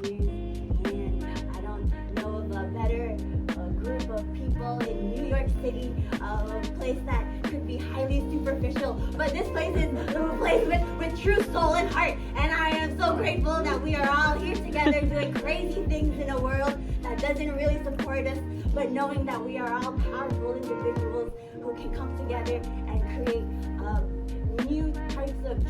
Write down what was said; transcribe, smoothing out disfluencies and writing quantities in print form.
years, and I don't know of a better group of people in New York City, a place that could be highly superficial, but this place is a place with true soul and heart, and I am so grateful that we are all here together doing crazy things in a world that doesn't really support us, but knowing that we are all powerful individuals who can come together and create new types of